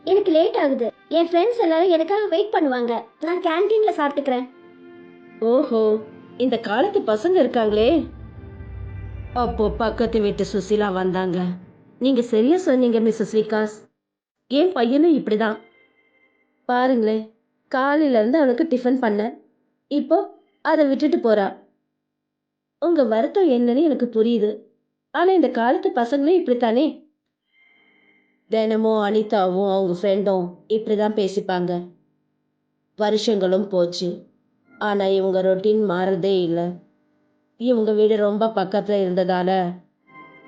எனக்கு லேட் ஆகுது. என் ஃப்ரெண்ட்ஸ் எல்லாரும் எனக்காக வெயிட் பண்ணுவாங்க. நான் கேண்டீன்ல சாப்பிட்டுக்கிறேன். ஓஹோ, இந்த காலத்து பசங்க இருக்காங்களே. அப்போ பக்கத்து வீட்டு சுசிலா வந்தாங்க. நீங்க சரியா சொன்னீங்க மிஸ்ஸஸ் விகாஸ். என் பையனும் இப்படிதான். பாருங்களேன், காலையில இருந்து அவனுக்கு டிஃபன் பண்ண, இப்போ அதை விட்டுட்டு போறா. உங்க வருத்தம் என்னன்னு எனக்கு புரியுது. ஆனா இந்த காலத்து பசங்களும் இப்படித்தானே. தினமும் அனிதாவும் அவங்க ஃப்ரெண்டும் இப்படிதான் பேசிப்பாங்க. வருஷங்களும் போச்சு, ஆனா இவங்க ரொட்டீன் மாறதே இல்லை. இவங்க வீடு ரொம்ப பக்கத்துல இருந்ததால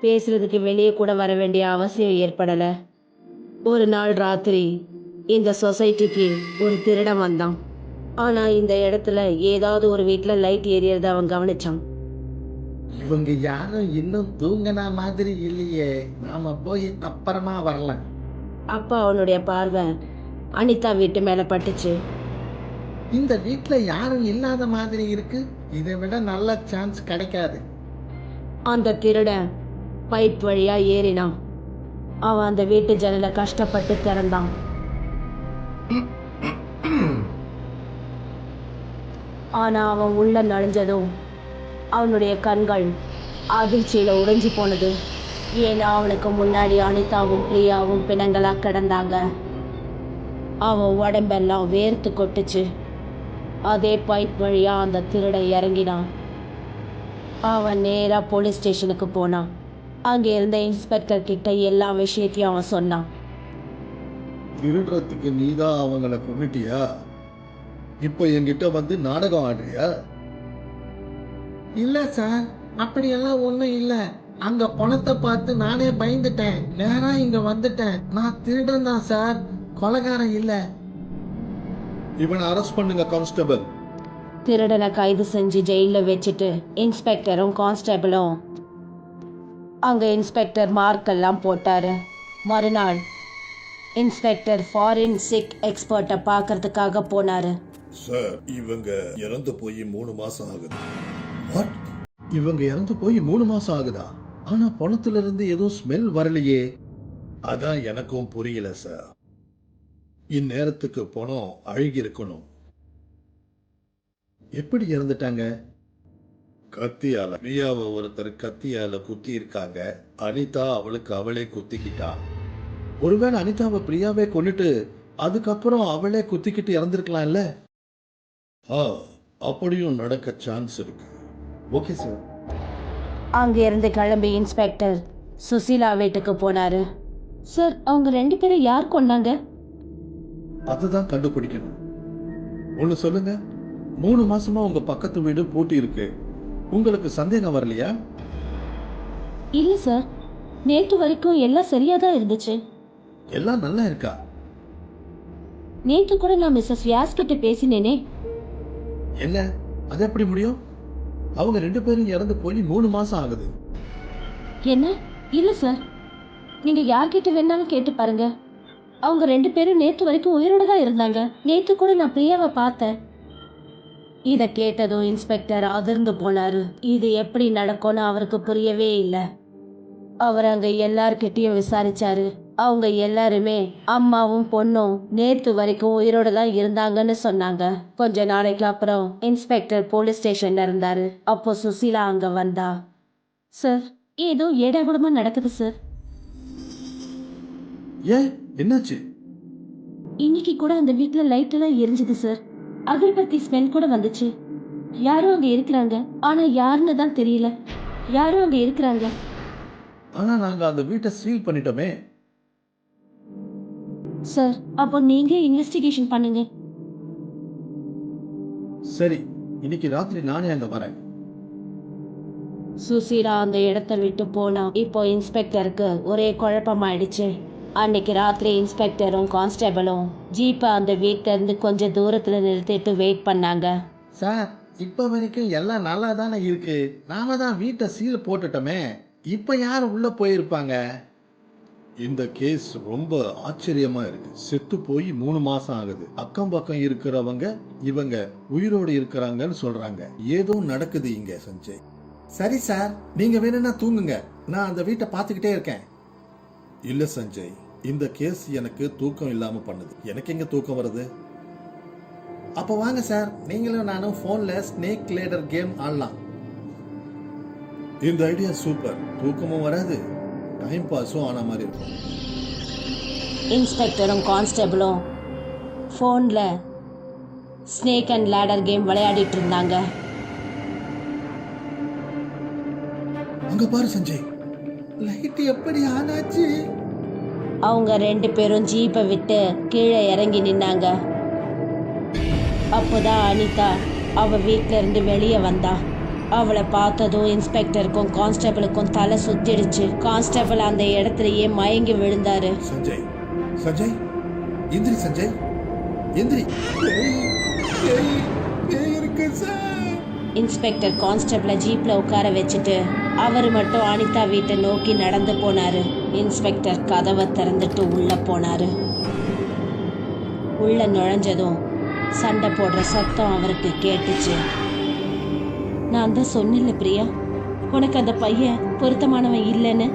பேசுறதுக்கு வெளியே கூட வர வேண்டிய அவசியம் ஏற்படல. ஒரு நாள் ராத்திரி இந்த சொசைட்டிக்கு ஒரு திருடன் வந்தான். ஆனா இந்த இடத்துல ஏதாவது ஒரு வீட்டுல லைட் எரியறத அவன் கவனிச்சான். இவங்க யாரும் இன்னும் தூங்கின மாதிரி இல்லையே, நாம போய் அப்புறமா வரலாம். அப்ப அவனுடைய பார்வை அனிதா வீட்டு மேல பட்டுச்சு. இந்த வீட்ல யாரும் இல்லாத மாதிரி இருக்கு. இதை விட நல்ல சான்ஸ் கிடைக்காது. அந்த திருடன் பைப் வழியா ஏறினான். அவன் அந்த வீட்டு ஜன்னலை கஷ்டப்பட்டு திறந்தான். ஆனா அவன் உள்ள நுழைஞ்சதும் அவனுடைய கண்கள் அதிர்ச்சியில உடைஞ்சு போனது. ஏன்னா அவனுக்கு முன்னாடி அனிதாவும் பிரியாவும் பிணங்களா கிடந்தாங்க. அவன் உடம்பெல்லாம் வேர்த்து கொட்டுச்சு. அதே பைப் வழியா அந்த திருடன் இறங்கினான். அவன் நேரா போலீஸ் ஸ்டேஷனுக்கு போனான். அங்க இருந்த இன்ஸ்பெக்டர் கிட்ட எல்லா விஷயத்தையும் அவன் சொன்னான். திருடுறதுக்கு நீதான் அவங்கள கொன்னுட்டியா? இப்ப என்கிட்ட வந்து நாடகம் ஆடுறியா? இல்ல சார், அப்படியெல்லாம் ஒண்ணும் இல்ல. அங்க பணத்தை பார்த்து நானே பயந்துட்டேன். நேரா இங்க வந்துட்டேன். நான் திருடன் தான் சார், கொலைகாரன் இல்ல. இவனை அரெஸ்ட் பண்ணுங்க கான்ஸ்டபிள். திருடனை கைது செஞ்சு ஜெயில வச்சுட்டு இன்ஸ்பெக்டரும் கான்ஸ்டபிளும் அங்க இன்ஸ்பெக்டர் மார்க்கெல்லாம் போட்டாரு. மறுநாள் இன்ஸ்பெக்டர் ஃபாரன்சிக் எக்ஸ்பர்ட்டை பார்க்கறதுக்காக போனாரு. சார், இவங்க இறந்து போய் 3 மாசம் ஆகுது. வாட்? இவங்க இறந்து போய் 3 மாசம் ஆகுதா? ஆனா பணத்துல இருந்து எதுவும் ஸ்மெல் வரலையே. அதான் எனக்கும் புரியல சார். இந்நேரத்துக்கு பணம் அழுகி இருக்கணும். எப்படி இறந்துட்டாங்க? கத்தியால பிரியாவை ஒருத்தர் கத்தியால குத்தி இருக்காங்க. அனிதா அவளுக்கு அவளே குத்திக்கிட்டா. ஒருவேளை அனிதாவை பிரியாவே கொன்னுட்டு அதுக்கப்புறம் அவளே குத்திக்கிட்டு இறந்துருக்கலாம்ல. அப்படியும் நடக்க சான்ஸ் இருக்கு. Okay sir. அங்க இருந்து கிளம்பி இன்ஸ்பெக்டர் சுசீலா வீட்டுக்கு போனாரு. சார், அவங்க 2 பேரும் யார் கொண்டாங்க? அதுதான் கண்டுபிடிக்கணும். ஒண்ணு சொல்லுங்க, 3 மாசமா உங்க பக்கத்து வீடு பூட்டி இருக்கு. உங்களுக்கு சந்தேகம் வரலையா? இல்ல சார், நேற்று வரைக்கும் எல்லாம் சரியா தான் இருந்துச்சு. எல்லாம் நல்லா இருக்கா? நேற்று கூட நான் மிஸ்ஸஸ் வியாஸ் கிட்ட பேசினேனே. என்ன, அது எப்படி முடியும்? அவங்க 2 பேரும் இறந்து போய் 3 மாசம் ஆகுது. என்ன? இல்ல சார், நீங்க யார்கிட்ட வேணாலும் கேட்டு பாருங்க. அவங்க 2 பேரும் நேற்று வரைக்கும் உயிரோட தான் இருந்தாங்க. நேற்று கூட நான் பிரியாவை பார்த்தேன். இதை கேட்டதும் இன்ஸ்பெக்டர் அதிர்ந்து போனாரு. இது எப்படி நடக்கும்னு அவருக்கு புரியவே இல்லை. அவர் அங்க எல்லார்கிட்டையும் விசாரிச்சாரு. அவங்க எல்லாருமே அம்மாவும் பொண்ணும் நேற்று வரைக்கும் உயிரோட தான் இருந்தாங்கன்னு சொன்னாங்க. கொஞ்ச நாளைக்கு அப்புறம் இன்ஸ்பெக்டர் போலீஸ் ஸ்டேஷன்ல இருந்தாரு. அப்போ சுசீலா அங்க வந்தா. சார், ஏதோ ஏடாகூடமா நடக்குது சார். ஏன், என்னாச்சு? இன்னைக்கு கூட அந்த வீட்டுல லைட் எல்லாம் எரிஞ்சுது சார். அகர்பத்தி ஸ்மெல் கூட வந்துச்சு. யாரும் அங்க இருக்கிறாங்க, ஆனா யாருன்னு தான் தெரியல. யாரும் அங்க இருக்கிறாங்க. ஆனா நாங்க அந்த வீட்டை சீல் பண்ணிட்டோமே. சார், அப்போ நீங்க இன்வெஸ்டிகேஷன் பண்ணுங்க. சரி, இன்னைக்கு ராத்திரி நானே அங்க வரேன். சுசீலா அந்த இடத்த விட்டு போனா. இப்போ இன்ஸ்பெக்டருக்கு ஒரே குழப்பமாயிடுச்சு. அன்னைக்கு ராத்திரி இன்ஸ்பெக்டரும் கான்ஸ்டபிளும் ஜீப்பை அந்த வீட்டுல இருந்து கொஞ்சம் தூரத்துல நிறுத்திட்டு வெயிட் பண்ணாங்க. சார், இப்ப வரைக்கும் எல்லாம் நல்லா தானே இருக்கு. நாம தான் வீட்டை சீல் போட்டுட்டோமே. இப்ப யார் உள்ள போயிருப்பாங்க? இந்த கேஸ் ரொம்ப ஆச்சரியமா இருக்கு. செத்து போய் 3 மாசம் ஆகுது. அக்கம் பக்கம் இருக்கிறவங்க இவங்க உயிரோடு இருக்கிறாங்கன்னு சொல்றாங்க. ஏதோ நடக்குது இங்க சஞ்சய். சரி சார், நீங்க வேணும்னா தூங்குங்க. நான் அந்த வீட்டை பார்த்துக்கிட்டே இருக்கேன். இல்ல சஞ்சய், இந்த கேஸ் எனக்கு தூக்கம் இல்லாம பண்ணுது. எனக்கு எங்க தூக்கம் வருது? அப்ப வாங்க சார், நீங்களும் நானும் போன்ல ஸ்னேக் லேடர் கேம் ஆடலாம். இந்த ஐடியா சூப்பர். தூக்கமும் வராது, டைம் பாஸும் ஆன மாதிரி இருக்கும். இன்ஸ்பெக்டரும் கான்ஸ்டபிளும் ஃபோனில் ஸ்னேக் அண்ட் லேடர் கேம் விளையாடிட்டு இருந்தாங்க. அங்க பாரு சஞ்சய், லைட் எப்படி ஆனாச்சு? அவங்க 2 பேரும் ஜீப்பை விட்டு கீழே இறங்கி நின்னாங்க. அப்போதான் அனிதா அவ வீட்டில இருந்து வெளியே வந்தா. அவளை பார்த்ததும் இன்ஸ்பெக்டருக்கும் கான்ஸ்டபிளுக்கும் தலை சுத்திடுச்சு. கான்ஸ்டபிள் அந்த இடத்துலயே மயங்கி விழுந்தாரு. சஞ்சய், சஞ்சய், எந்திரி சஞ்சய், எந்திரி. இருக்கு சார். இன்ஸ்பெக்டர் கான்ஸ்டபிளை ஜீப்ல உட்கார வச்சுட்டு அவர் மட்டும் அனிதா வீட்டை நோக்கி நடந்து போனாரு. இன்ஸ்பெக்டர் கதவை திறந்துட்டு உள்ள போனாரு. உள்ள நுழைஞ்சதும் சண்டை போடுற சத்தம் அவருக்கு கேட்டுச்சு. நான் தான் சொன்னில்ல பிரியா, உனக்கு அந்த பையன் பொருத்தமானவன் இல்லைன்னு.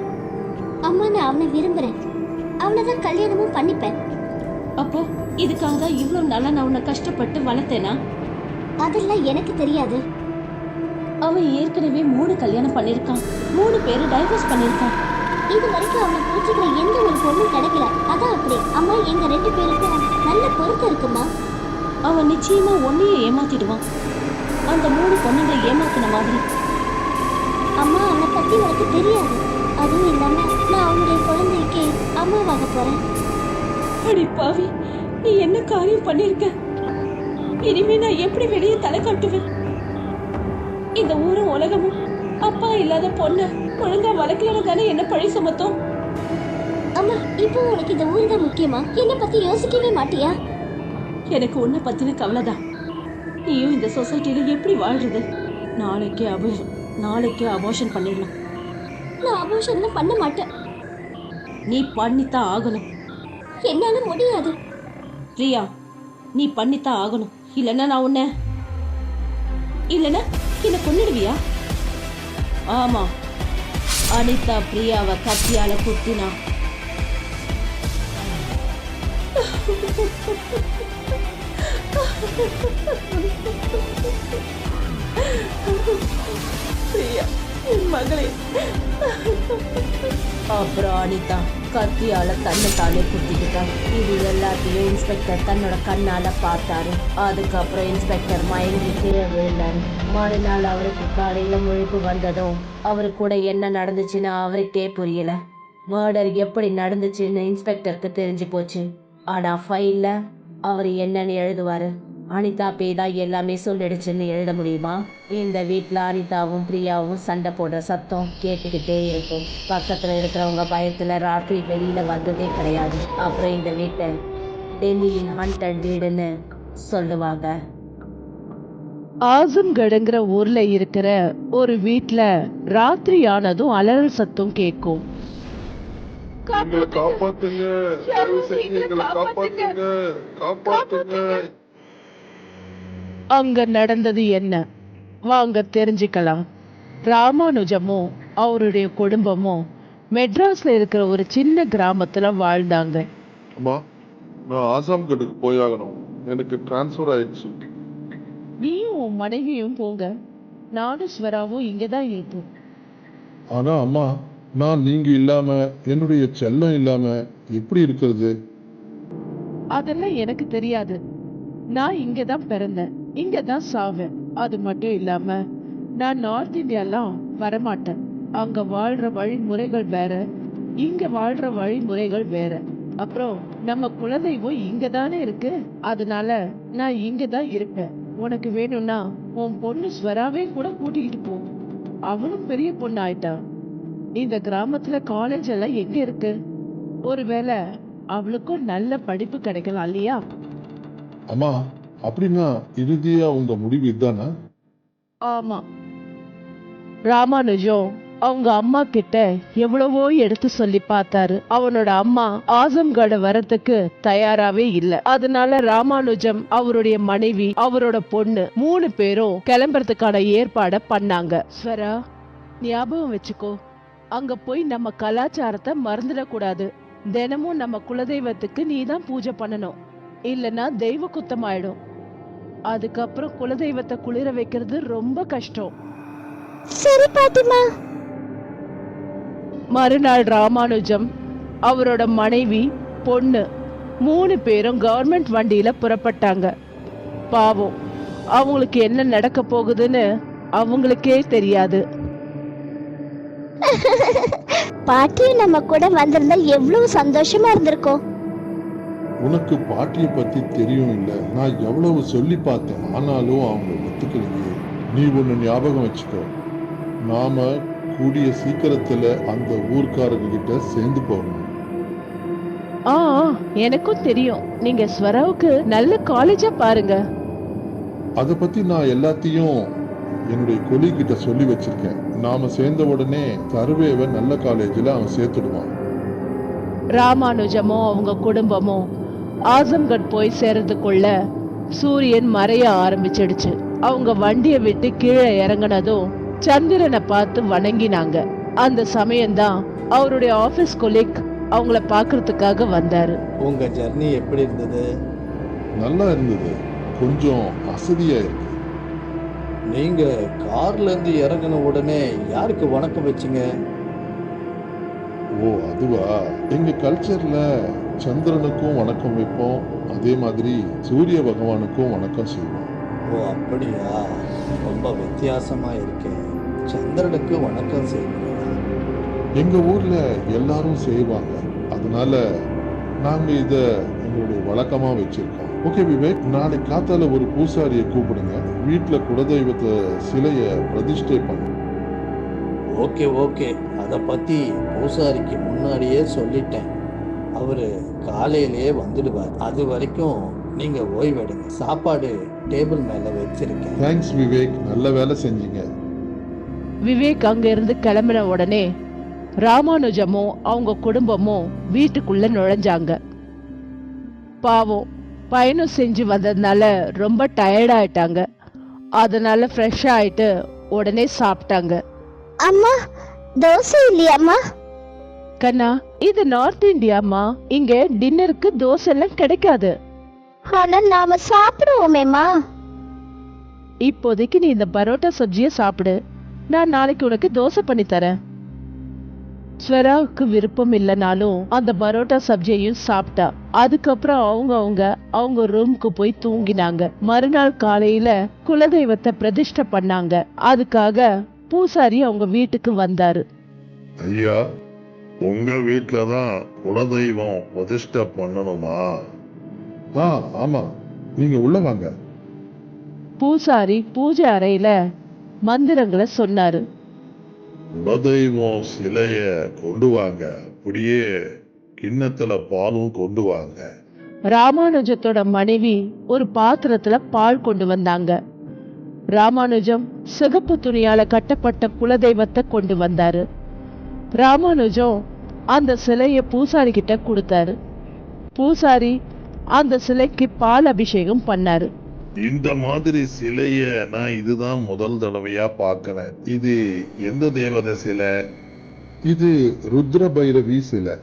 அம்மா, நான் அவனை விரும்புறேன். அவனை தான் கல்யாணமும் பண்ணிப்பேன். அப்போ இதுக்காக தான் இவ்வளோ நாளா நான் உன்னை கஷ்டப்பட்டு வளர்த்தேனா? அதெல்லாம் எனக்கு தெரியாது. அவன் ஏற்கனவே 3 கல்யாணம் பண்ணியிருக்கான், 3 பேரு டைவர்ஸ் பண்ணியிருக்கான். இது வரைக்கும் அவனை புரிஞ்சுக்கிற எந்த ஒரு பொண்ணும் கிடைக்கல. அதான் அப்படி. அம்மா, எங்க 2 பேருக்கும் நல்ல பொருத்தம் இருக்குமா? அவன் நிச்சயமா ஒன்னையே ஏமாத்திடுவான், அந்த 3 பொண்ணுங்களை ஏமாத்தின மாதிரி. அம்மா, அவனை பத்தி உனக்கு தெரியாது. அதுவும் இல்லாம நான் அவனுடைய குழந்தைக்கு அம்மாவாக போறேன். அடி பாவி, நீ என்ன காரியம் பண்ணிருக்க? இனிமே நான் எப்படி வெளியே தலை காட்டுவேன்? இந்த ஊரும் உலகமும் அப்பா இல்லாத பொண்ணு ஒழுங்கா வளர்க்கலன்னு தானே என்ன பழி சுமத்தும். அம்மா, இப்போ உனக்கு இந்த ஊரு தான் முக்கியமா? என்னை பத்தி யோசிக்கவே மாட்டியா? எனக்கு உன்னை பத்தின கவலைதான். நீயும் இந்த சொசைட்டில எப்படி வாழ்றது? நாளைக்கே அபோஷன் பண்ணிடலாம். நான் அபோஷன்லாம் பண்ண மாட்டேன். நீ பண்ணித்தான் ஆகணும். என்னால முடியாது. பிரியா, நீ பண்ணித்தான் ஆகணும். இல்லைன்னா நான் உன்னை கொன்னிடுவியா? ஆமா, அனிதா பிரியாவை கத்தியால குத்தினா. பிரியா, என் மகளே. அப்புறம் அனிதா கத்தியால தன்னைத்தானே குத்திக்கிட்டான். இது எல்லாத்தையும் இன்ஸ்பெக்டர் தன்னோட கண்ணால பார்த்தாரு. அதுக்கப்புறம் இன்ஸ்பெக்டர் மயங்கி கீழே விழுந்தாரு. மறுநாள் அவருக்கு காலையில முழிப்பு வந்ததும் அவரு கூட என்ன நடந்துச்சுன்னு அவருக்கே புரியல. மர்டர் எப்படி நடந்துச்சுன்னு இன்ஸ்பெக்டருக்கு தெரிஞ்சு போச்சு. ஆனா ஃபைல்ல அவர் என்னன்னு எழுதுவாரு? அனிதா பேய் தான் எல்லாமே சொல்லிடுச்சுன்னு எழுத முடியுமா? இந்த வீட்டில் அனிதாவும் பிரியாவும் சண்டை போடுற சத்தம் கேட்டுக்கிட்டே இருக்கும். பக்கத்தில் இருக்கிறவங்க பயத்தில் ராத்திரி வெளியில் வந்ததே கிடையாது. அப்புறம் இந்த வீட்டை டெல்லியின் ஹண்டட் வீடுன்னு சொல்லுவாங்க. ஆசம்கடுங்கிற ஊர்ல இருக்கிற ஒரு வீட்ல ராத்திரி ஆனதும் அலறல் சத்தம் கேட்கும். எங்களை காப்பாத்துங்க, தயவு செஞ்சு எங்களை காப்பாத்துங்க, காப்பாத்துங்க. அங்க நடந்தது என்ன வாங்க தெரிஞ்சுக்கலாம். ராமானுஜமும் அவருடைய குடும்பமும் மெட்ராஸ்ல இருக்கிற ஒரு சின்ன கிராமத்துல வாழ்ந்தாங்க. அம்மா, நான் ஆசாம்கடுக்கு போயாகணும். எனக்கு டிரான்ஸ்ஃபர் ஆயிடுச்சு. நீயும் உன் மனைவியும் போங்க, நானும் ஸ்வராவும் இங்கதான் இருப்போம். ஆனா அம்மா, நான் நீங்க இல்லாம, என்னுடைய செல்லம் இல்லாம எப்படி இருக்கிறது? அதெல்லாம் எனக்கு தெரியாது. நான் இங்கதான் பிறந்தேன், இங்கதான் சாவேன். அது மட்டும் இல்லாம நான் நார்த் இந்தியாலாம் வரமாட்டேன். அங்க வாழ்ற வழிமுறைகள் வேற, இங்க வாழ்ற வழிமுறைகள் வேற. அப்புறம் நம்ம குலதெய்வம் இங்கதானே இருக்கு, அதனால நான் இங்கதான் இருப்பேன். உனக்கு வேணும்னா உன் பொண்ணு ஸ்வராவே கூட கூட்டிக்கிட்டு போ, அவளும் பெரிய பொண்ணு ஆயிட்டா. இந்த கிராமத்துல காலேஜ் எல்லாம் எங்க இருக்கு? ஒருவேளை அவளுக்கும் நல்ல படிப்பு கிடைக்கலாம் இல்லையா? அம்மா, அப்படின்னா இறுதியா உங்க முடிவு இதுதானா? ஆமா. ராமானுஜம் அவங்க அம்மா கிட்ட எவ்வளவோ எடுத்து சொல்லி பார்த்தாரு. அவனோட அம்மா ஆசம்கட வரத்துக்கு தயாராவே இல்ல. அதனால ராமானுஜம், அவருடைய மனைவி, அவரோட பொண்ணு 3 பேரும் கிளம்புறதுக்கான ஏற்பாட பண்ணாங்க. ஸ்வரா, ஞாபகம் வச்சுக்கோ, அங்க போய் நம்ம கலாச்சாரத்தை மறந்துடக்கூடாது. தினமும் நம்ம குலதெய்வத்துக்கு நீ தான் பூஜை பண்ணணும், இல்லனா தெய்வ குத்தமாயிடும். அதுக்கப்புறம் குலதெய்வத்தை குளிர வைக்கிறது ரொம்ப கஷ்டம். சரி பாட்டிமா. மறுநாள் ராமானுஜம், அவரோட மனைவி, பொண்ணு 3 பேரும் கவர்மெண்ட் வண்டியில புறப்பட்டாங்க. பாவம், அவங்களுக்கு என்ன நடக்க போகுதுன்னு அவங்களுக்கே தெரியாது. பாட்டியும் நம்ம கூட வந்திருந்தா எவ்வளவு சந்தோஷமா இருந்திருக்கும். உனக்கு பாட்டியை பத்தி தெரியும் இல்ல, நான் எவ்வளவு சொல்லி பார்த்தேன், ஆனாலும் அவங்க ஒத்துக்கலையே. நீ ஒண்ணு ஞாபகம் வச்சுக்கோ, நாம கூடிய சீக்கிரத்துல அந்த ஊர்க்காரங்க கிட்ட சேர்ந்து போகணும். ஆ, எனக்கும் தெரியும். நீங்க ஸ்வராவுக்கு நல்ல காலேஜா பாருங்க. அத பத்தி நான் எல்லாத்தையும் என்னுடைய கொலி கிட்ட சொல்லி வச்சிருக்கேன். நாம சேர்ந்த உடனே சர்வேவை நல்ல காலேஜ்ல அவன் சேர்த்துடுவான். ராமானுஜமும் அவங்க குடும்பமும் ஆசம்கட் போய் சேர்றதுக்குள்ள சூரியன் மறைய ஆரம்பிச்சிடுச்சு. அவங்க வண்டியை விட்டு கீழே இறங்கினதும் சந்திரனை பார்த்து வணங்கினாங்க. அந்த சமயம்தான் அவருடைய ஆபீஸ் கொலீக் அவங்கள பாக்குறதுக்காக வந்தாரு. உங்க ஜர்னி எப்படி இருந்தது? நல்லா இருந்தது, கொஞ்சம் அசதியா இருக்கு. நீங்க கார்ல இருந்து இறங்கின உடனே யாருக்கு வணக்கம் வச்சீங்க? ஓ அதுவா, எங்க கல்ச்சர்ல சந்திரனுக்கும் வணக்கம் வைப்போம், அதே மாதிரி சூரிய பகவானுக்கும் வணக்கம் செய்வோம். ஓ அப்படியா, ரொம்ப வித்தியாசமா இருக்கு. சந்திரனுக்கு வணக்கம் செய்வீங்களா? எங்க ஊர்ல எல்லாரும் செய்வாங்க, அதனால நாங்க இத எங்களுடைய வழக்கமா வச்சிருக்கோம். ஓகே விவேக், நாளைக்கு காத்தால ஒரு பூசாரியை கூப்பிடுங்க, வீட்டுல குலதெய்வத்தை சிலைய பிரதிஷ்டை பண்ணு. ஓகே ஓகே, அதை பத்தி பூசாரிக்கு முன்னாடியே சொல்லிட்டேன். அவரு காலையிலேயே வந்துடுவார். அது வரைக்கும் நீங்க ஓய்வெடுங்க. சாப்பாடு டேபிள் மேல வச்சிருக்கேன். தேங்க்ஸ் விவேக், நல்ல வேலை செஞ்சீங்க. விவேக் அங்க இருந்து கிளம்பின உடனே ராமானுஜமும் அவங்க குடும்பமும் வீட்டுக்குள்ள நுழைஞ்சாங்க. பாவம், பயணம் செஞ்சு வந்ததுனால ரொம்ப டயர்ட் ஆயிட்டாங்க. அதனால ஃப்ரெஷ் ஆயிட்டு உடனே சாப்பிட்டாங்க. அம்மா, தோசை இல்லையாம்மா? கண்ணா, இது நார்த் இந்தியாமா, இங்க டின்னருக்கு தோசை எல்லாம் கிடைக்காது. ஆனா நாம சாப்பிடுவோமேம்மா. இப்போதைக்கு நீ இந்த பரோட்டா சப்ஜியை சாப்பிடு, நான் நாளைக்கு உனக்கு தோசை பண்ணி தரேன். ஸ்வராவுக்கு விருப்பம் இல்லைனாலும் அந்த பரோட்டா சப்ஜியையும் சாப்பிட்டா. அதுக்கப்புறம் அவங்க ரூமுக்கு போய் தூங்கினாங்க. மறுநாள் காலையில குலதெய்வத்தை பிரதிஷ்டை பண்ணாங்க. அதுக்காக பூசாரி அவங்க வீட்டுக்கு வந்தாரு. ஐயா, உங்க வீட்டுலதான் குலதெய்வம் பிரதிஷ்டை பண்ணணுமா? ஆமா, நீங்க உள்ள வாங்க. பூசாரி பூஜை அறையில மந்திரங்களை சொன்னாரு. குலதெய்வம் சிலைய கொண்டு வாங்க, அப்படியே கிண்ணத்துல பாலும் கொண்டு வாங்க. ராமானுஜத்தோட மனைவி ஒரு பாத்திரத்துல பால் கொண்டு வந்தாங்க. ராமானுஜம் சிகப்பு துணியால கட்டப்பட்ட குலதெய்வத்தை கொண்டு வந்தாரு. ராமானுஜம் அந்த சிலைய பூசாரி கிட்ட கொடுத்தாரு. பூசாரி அந்த சிலைக்கு பால் அபிஷேகம் பண்ணாரு. இந்த மாதிரி சிலைய நான் இதுதான் முதல் தடவையா பார்க்கிறேன். இது எந்த தேவதை சிலை? இது ருத்ர பைரவி சிலை.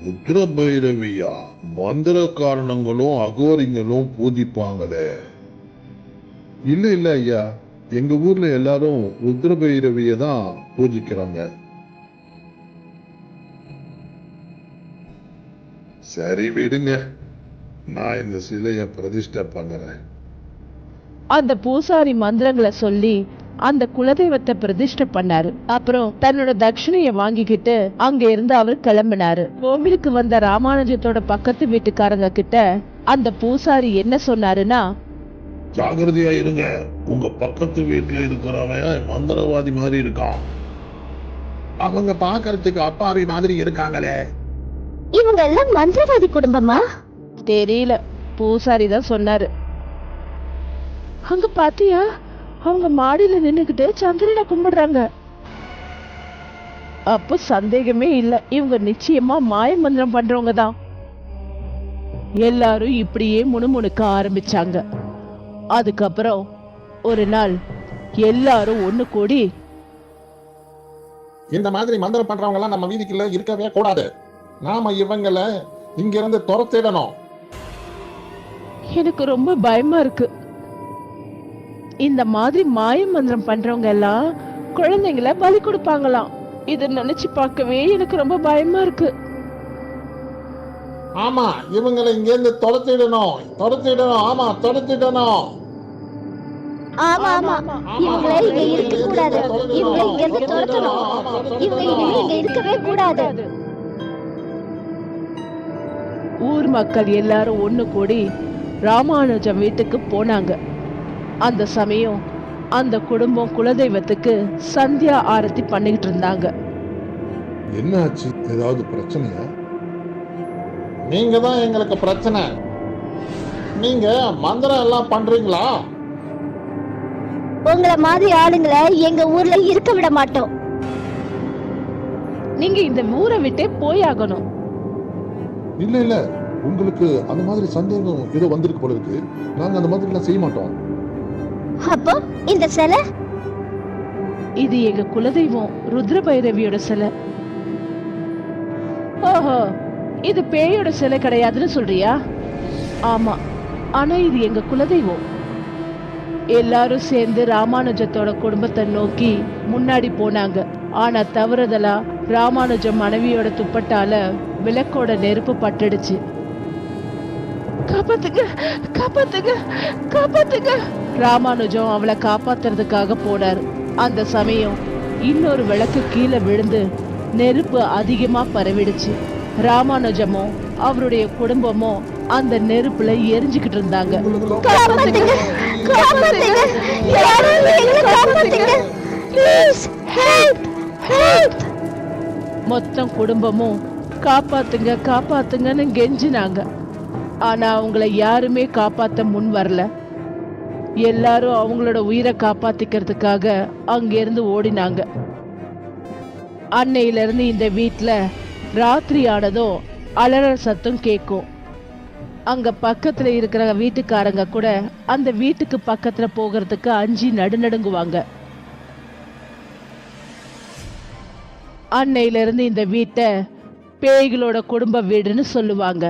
ருத்ர பைரவியா? மந்திர காரணங்களும் அகோரிங்களும் பூஜிப்பாங்களே. இல்ல ஐயா, எங்க ஊர்ல எல்லாரும் ருத்ர பைரவிய தான் பூஜிக்கிறாங்க. சரி விடுங்க, நான் இந்த சிலைய பிரதிஷ்டை பண்ணுறேன். அந்த பூசாரி மந்திரங்களை சொல்லி அந்த குலதெய்வத்தை பிரதிஷ்டை பண்ணாரு. அப்புறம் தன்னோட தட்சிணைய வாங்கிக்கிட்டு அங்க இருந்து அவர் கிளம்பினாரு. கோவிலுக்கு வந்த ராமானுஜத்தோட பக்கத்து வீட்டுக்காரங்க கிட்ட அந்த பூசாரி என்ன சொன்னாருன்னா, ஜாகிரதையா இருங்க, உங்க பக்கத்து வீட்டுல இருக்கிறவன் மந்திரவாதி மாதிரி இருக்கான். அவங்க பாக்குறதுக்கு அப்பாவி மாதிரி இருக்காங்களே. இவங்க எல்லாம் மந்திரவாதி குடும்பமா? தெரியல, பூசாரி தான் சொன்னாரு. அங்க பாத்தியா, அவங்க மாடியில நின்னுக்கிட்டு சந்திரனை கும்பிடுறாங்க. அப்ப சந்தேகமே இல்ல, இவங்க நிச்சயமா மாய மந்திரம் பண்றவங்க தான். எல்லாரும் இப்படியே முணுமுணுக்க ஆரம்பிச்சாங்க. அதுக்கப்புறம் ஒரு நாள் எல்லாரும் ஒண்ணு கூடி, இந்த மாதிரி மந்திரம் பண்றவங்க எல்லாம் நம்ம வீதிக்குள்ள இருக்கவே கூடாது. நாம இவங்களை இங்கிருந்து துரத்திடணும். எனக்கு ரொம்ப பயமா இருக்கு. இந்த மாதிரி மாய மந்திரம் பண்றவங்க எல்லாம் குழந்தைங்கள பலி கொடுப்பாங்களாம். இதை நினைச்சு பார்க்கவே எனக்கு ரொம்ப பயமா இருக்கு. ஆமா, இவங்களை இங்கிருந்து துரத்திடணும். ஆமா, துரத்திடணும். ஆமா ஆமா இவங்கள இங்க இருக்க கூடாது. இவங்க இங்க இருந்து துரத்தணும். இவங்க இனிமே இங்க இருக்கவே கூடாது. ஊர் மக்கள் எல்லாரும் ஒண்ணு கூடி ராமானுஜம் வீட்டுக்கு போனாங்க. அந்த சமயம் அந்த குடும்பம் குலதெய்வத்துக்கு சந்தியா ஆரத்தி பண்ணிட்டு இருந்தாங்க. என்ன ஆச்சு? ஏதாவது பிரச்சனையா? நீங்க தான் எங்களுக்கு பிரச்சனை. நீங்க மந்திரம் எல்லாம் பண்றீங்களா? உங்கள மாதிரி ஆளுங்களை எங்க ஊர்ல இருக்க விட மாட்டோம். நீங்க இந்த ஊரை விட்டே போயாகணும். இல்ல இல்ல, உங்களுக்கு அந்த மாதிரி சந்தேகம் ஏதோ வந்திருக்கு போல இருக்கு. நாங்க அந்த மாதிரி எல்லாம் செய்ய மாட்டோம். அப்போ இந்த சிலை? இது எங்க குலதெய்வம் ருத்ர பைரவியோட சிலை. ஓஹோ, இது பேயோட சிலை கிடையாதுன்னு சொல்றியா? ஆமா, ஆனா இது எங்க குலதெய்வம். எல்லாரும் சேர்ந்து ராமானுஜத்தோட குடும்பத்தை நோக்கி முன்னாடி போனாங்க. ஆனா தவறுதலா ராமானுஜம் மனைவியோட துப்பட்டால விளக்கோட நெருப்பு பட்டுடுச்சு. காப்பாத்துங்க, காப்பாத்துங்க, காப்பாத்துங்க! ராமானுஜம் அவளை காப்பாத்துறதுக்காக போனாரு. அந்த சமயம் இன்னொரு விளக்கு கீழே விழுந்து நெருப்பு அதிகமா பரவிடுச்சு. ராமானுஜமும் அவருடைய குடும்பமும் அந்த நெருப்புல எரிஞ்சுக்கிட்டு இருந்தாங்க. காப்பாத்துங்க, காப்பாத்துங்க, யாராவது எங்களை காப்பாத்துங்க. Please help, help. மொத்தம் குடும்பமும் காப்பாத்துங்க காப்பாத்துங்கன்னு கெஞ்சினாங்க. ஆனா அவங்கள யாருமே காப்பாத்த முன் வரல. எல்லாரும் அவங்களோட உயிரை காப்பாத்திக்கிறதுக்காக அங்கிருந்து ஓடினாங்க. அன்னையில இருந்து இந்த வீட்டுல ராத்திரி ஆனதும் அலறல் சத்தம் கேட்கும். அங்க பக்கத்துல இருக்கிற வீட்டுக்காரங்க கூட அந்த வீட்டுக்கு பக்கத்துல போகிறதுக்கு அஞ்சி நடுநடுங்குவாங்க. அன்னையில இருந்து இந்த வீட்டை பேய்களோட குடும்ப வீடுன்னு சொல்லுவாங்க.